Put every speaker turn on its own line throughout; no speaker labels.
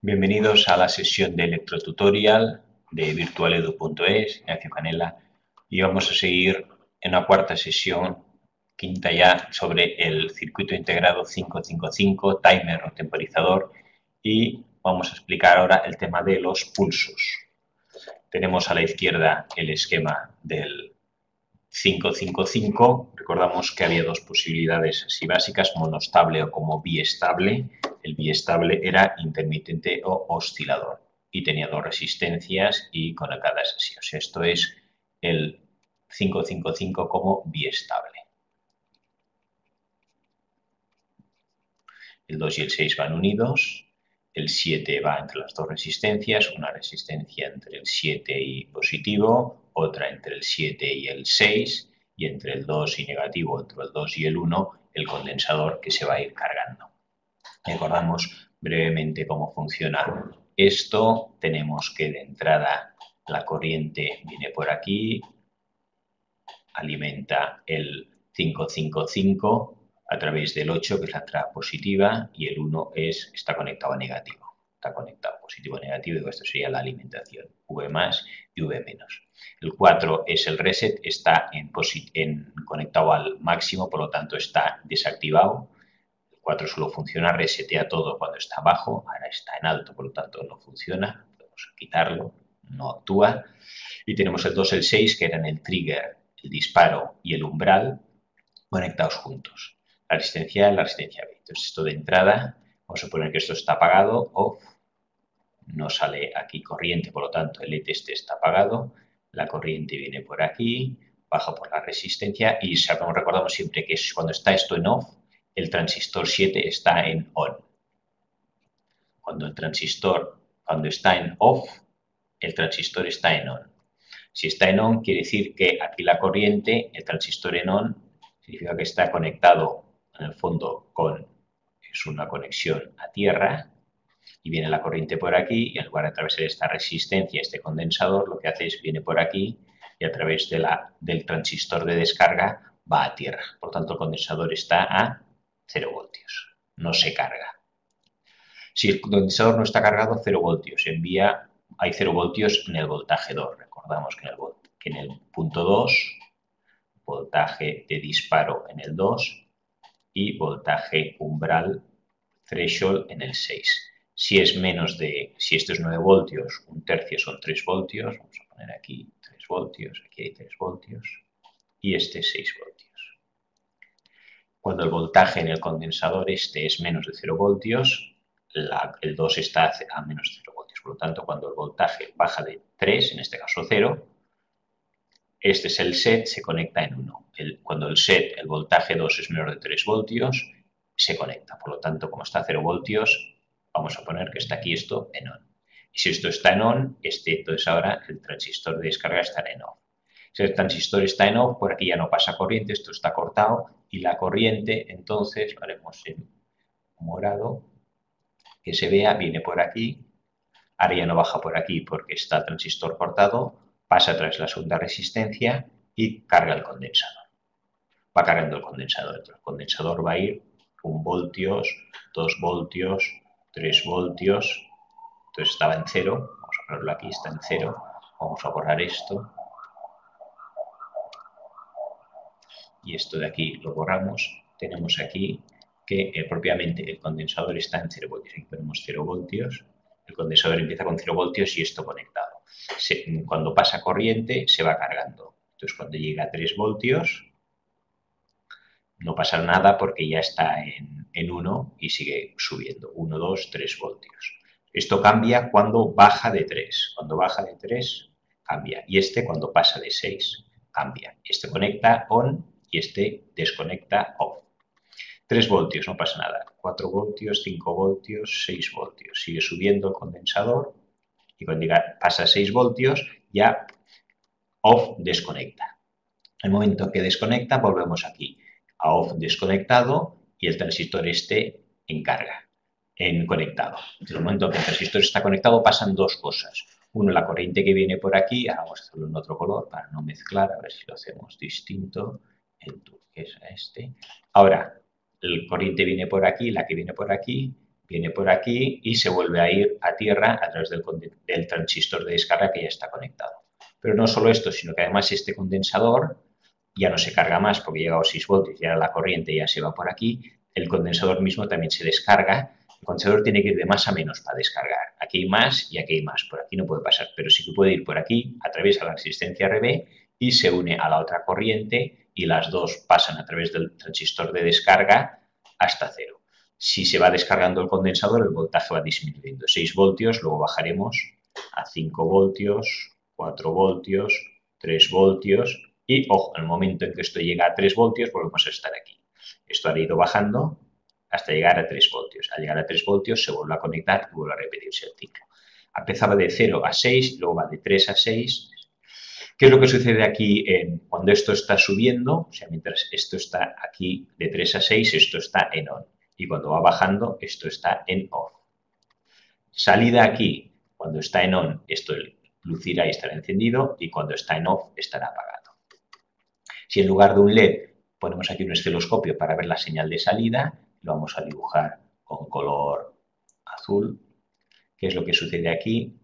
Bienvenidos a la sesión de electrotutorial de virtualedu.es, Ignacio Canela, y vamos a seguir en la cuarta sesión, quinta ya, sobre el circuito integrado 555, timer o temporizador, y vamos a explicar ahora el tema de los pulsos. Tenemos a la izquierda el esquema del 555. Recordamos que había dos posibilidades así básicas, monostable o como biestable. El biestable era intermitente o oscilador y tenía dos resistencias y conectadas así. O sea, esto es el 555 como biestable. El 2 y el 6 van unidos. El 7 va entre las dos resistencias, una resistencia entre el 7 y positivo, otra entre el 7 y el 6, y entre el 2 y negativo, entre el 2 y el 1, el condensador que se va a ir cargando. Recordamos brevemente cómo funciona esto. Tenemos que de entrada la corriente viene por aquí, alimenta el 555 a través del 8, que es la entrada positiva, y el 1 está conectado a negativo. Está conectado positivo a negativo, y esto sería la alimentación, V más y V menos. El 4 es el reset, está conectado al máximo, por lo tanto está desactivado. El 4 solo funciona, resetea todo cuando está bajo, ahora está en alto, por lo tanto no funciona, podemos quitarlo, no actúa. Y tenemos el 2 y el 6, que eran el trigger, el disparo y el umbral, conectados juntos. La resistencia A y la resistencia B. Entonces, esto de entrada, vamos a poner que esto está apagado, off, no sale aquí corriente, por lo tanto el LED está apagado, la corriente viene por aquí, baja por la resistencia y recordamos siempre que cuando está esto en off, el transistor 7 está en on. Cuando está en off, el transistor está en on. Si está en on, quiere decir que aquí la corriente, el transistor en on, significa que está conectado en el fondo es una conexión a tierra, y viene la corriente por aquí, y en lugar de atravesar esta resistencia, este condensador, lo que hace es viene por aquí y a través del transistor de descarga va a tierra. Por tanto, el condensador está a 0 voltios, no se carga. Si el condensador no está cargado, 0 voltios, hay 0 voltios en el voltaje 2. Recordamos que en el punto 2, voltaje de disparo en el 2 y voltaje umbral, threshold, en el 6. Si esto es 9 voltios, un tercio son 3 voltios, vamos a poner aquí 3 voltios, aquí hay 3 voltios, y este es 6 voltios. Cuando el voltaje en el condensador es menos de 0 voltios, el 2 está a menos de 0 voltios. Por lo tanto, cuando el voltaje baja de 3, en este caso 0, este es el set, se conecta en 1. Cuando el voltaje 2 es menor de 3 voltios, se conecta. Por lo tanto, como está a 0 voltios, vamos a poner que está aquí esto en on. Y si esto está en on, entonces ahora el transistor de descarga estará en off. Si el transistor está en off, por aquí ya no pasa corriente, esto está cortado, y la corriente, entonces, lo haremos en morado, que se vea, viene por aquí, ahora ya no baja por aquí porque está el transistor cortado, pasa a través de la segunda resistencia y carga el condensador. Va cargando el condensador. El condensador va a ir 1 voltios, 2 voltios, 3 voltios. Entonces estaba en 0. Vamos a ponerlo aquí, está en 0. Vamos a borrar esto. Y esto de aquí lo borramos. Tenemos aquí que propiamente el condensador está en 0 voltios. Aquí ponemos 0 voltios. El condensador empieza con 0 voltios y esto conectado. Cuando pasa corriente se va cargando. Entonces cuando llega a 3 voltios no pasa nada porque ya está en 1 y sigue subiendo. 1, 2, 3 voltios. Esto cambia cuando baja de 3. Cuando baja de 3 cambia. Y cuando pasa de 6 cambia. Este conecta on y este desconecta off. 3 voltios, no pasa nada. 4 voltios, 5 voltios, 6 voltios. Sigue subiendo el condensador y cuando pasa a 6 voltios ya off desconecta. En el momento que desconecta volvemos aquí a off desconectado y el transistor en carga, conectado. En el momento que el transistor está conectado pasan dos cosas. Uno, la corriente que viene por aquí, ahora vamos a hacerlo en otro color para no mezclar, a ver si lo hacemos distinto, el turquesa Ahora, la corriente viene por aquí, la que viene por aquí, viene por aquí y se vuelve a ir a tierra a través del transistor de descarga que ya está conectado. Pero no solo esto, sino que además este condensador ya no se carga más porque llega a 6 voltios, ya la corriente ya se va por aquí, el condensador mismo también se descarga. El condensador tiene que ir de más a menos para descargar. Aquí hay más y aquí hay más. Por aquí no puede pasar, pero sí que puede ir por aquí, atraviesa la resistencia RB y se une a la otra corriente y las dos pasan a través del transistor de descarga hasta cero. Si se va descargando el condensador, el voltaje va disminuyendo. 6 voltios, luego bajaremos a 5 voltios, 4 voltios, 3 voltios y, ojo, en el momento en que esto llega a 3 voltios, volvemos a estar aquí. Esto ha ido bajando hasta llegar a 3 voltios. Al llegar a 3 voltios se vuelve a conectar y vuelve a repetirse el ciclo. Empezaba de 0 a 6, luego va de 3 a 6. ¿Qué es lo que sucede aquí cuando esto está subiendo? O sea, mientras esto está aquí de 3 a 6, esto está en on. Y cuando va bajando, esto está en off. Salida aquí, cuando está en on, esto lucirá y estará encendido, y cuando está en off, estará apagado. Si en lugar de un LED ponemos aquí un osciloscopio para ver la señal de salida, lo vamos a dibujar con color azul. ¿Qué es lo que sucede aquí?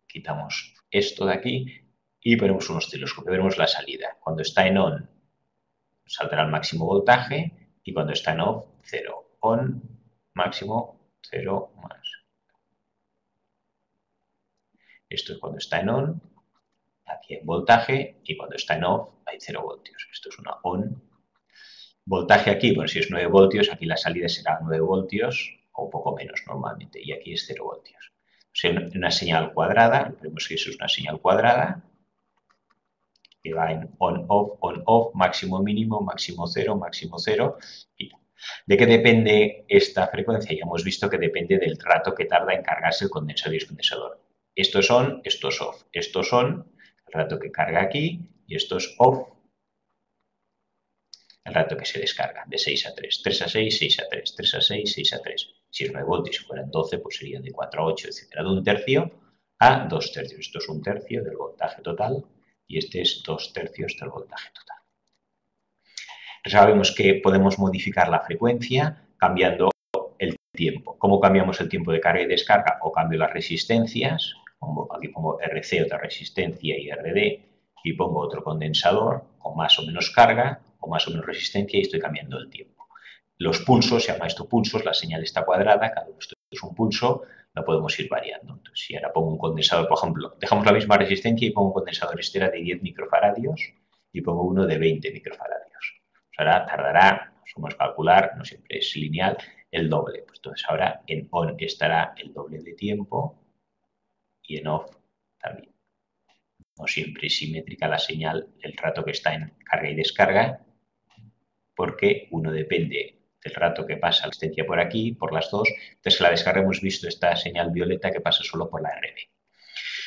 Quitamos esto de aquí y ponemos un osciloscopio. Veremos la salida. Cuando está en on, saldrá el máximo voltaje y cuando está en off, 0. On, máximo, 0 más. Esto es cuando está en on, aquí hay voltaje y cuando está en off hay 0 voltios. Esto es una on. Voltaje aquí, bueno, si es 9 voltios, aquí la salida será 9 voltios o un poco menos normalmente y aquí es 0 voltios. O sea, una señal cuadrada, vemos que eso es una señal cuadrada que va en on, off, máximo, mínimo, máximo 0, máximo 0. Y ¿de qué depende esta frecuencia? Ya hemos visto que depende del rato que tarda en cargarse el condensador y el condensador. Esto es on, esto es off. Estos son el rato que carga aquí y esto es off, el rato que se descarga, de 6 a 3. 3 a 6, 6 a 3, 3 a 6, 6 a 3. Si es 9 voltios, si fueran 12, pues serían de 4 a 8, etc. De 1 tercio a 2 tercios. Esto es 1 tercio del voltaje total y este es 2 tercios del voltaje total. Sabemos que podemos modificar la frecuencia cambiando el tiempo. ¿Cómo cambiamos el tiempo de carga y descarga? O cambio las resistencias, aquí pongo RC, otra resistencia, y RD, y pongo otro condensador con más o menos carga o más o menos resistencia y estoy cambiando el tiempo. Los pulsos, se llama esto pulsos, la señal está cuadrada, cada uno es un pulso, lo podemos ir variando. Entonces, si ahora pongo un condensador, por ejemplo, dejamos la misma resistencia y pongo un condensador, este era de 10 microfaradios y pongo uno de 20 microfaradios. Pues ahora tardará, somos calcular, no siempre es lineal, el doble. Pues entonces ahora en on estará el doble de tiempo y en off también. No siempre es simétrica la señal, el rato que está en carga y descarga, porque uno depende del rato que pasa la resistencia por aquí, por las dos. Entonces, la descarga hemos visto esta señal violeta que pasa solo por la RB.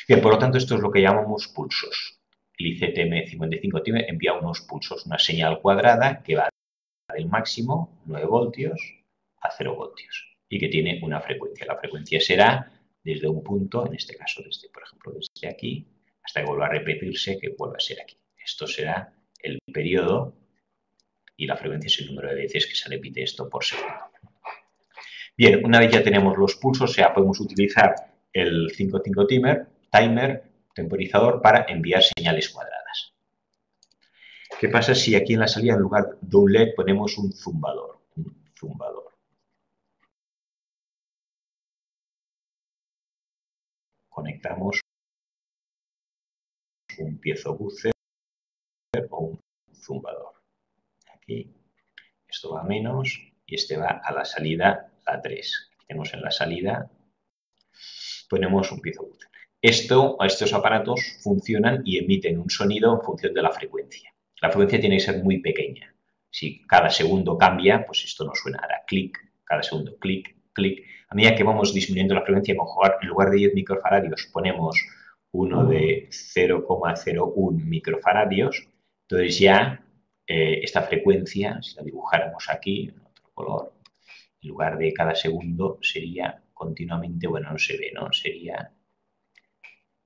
Bien, por lo tanto, esto es lo que llamamos pulsos. El ICTM55 envía unos pulsos, una señal cuadrada que va del máximo, 9 voltios, a 0 voltios y que tiene una frecuencia. La frecuencia será desde un punto, en este caso, desde, por ejemplo, desde aquí, hasta que vuelva a repetirse, que vuelva a ser aquí. Esto será el periodo y la frecuencia es el número de veces que se repite esto por segundo. Bien, una vez ya tenemos los pulsos, ya podemos utilizar el 55 timer, temporizador, para enviar señales cuadradas. ¿Qué pasa si aquí en la salida, en lugar de un LED, ponemos un zumbador? Conectamos un piezo buzzer o un zumbador. Aquí, esto va a menos y este va a la salida, la 3. Tenemos en la salida, ponemos un piezo buzzer. Estos aparatos funcionan y emiten un sonido en función de la frecuencia. La frecuencia tiene que ser muy pequeña. Si cada segundo cambia, pues esto no suena, hará clic, cada segundo clic, clic. A medida que vamos disminuyendo la frecuencia, en lugar de 10 microfaradios ponemos uno de 0,01 microfaradios. Entonces ya esta frecuencia, si la dibujáramos aquí en otro color, en lugar de cada segundo sería continuamente, bueno, no se ve, ¿no? Sería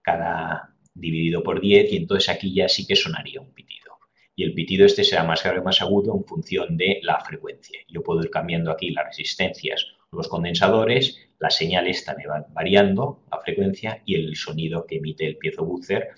cada dividido por 10 y entonces aquí ya sí que sonaría un pitido. Y el pitido este será más grave o más agudo en función de la frecuencia. Yo puedo ir cambiando aquí las resistencias los condensadores, las señales también van variando la frecuencia y el sonido que emite el piezo buzzer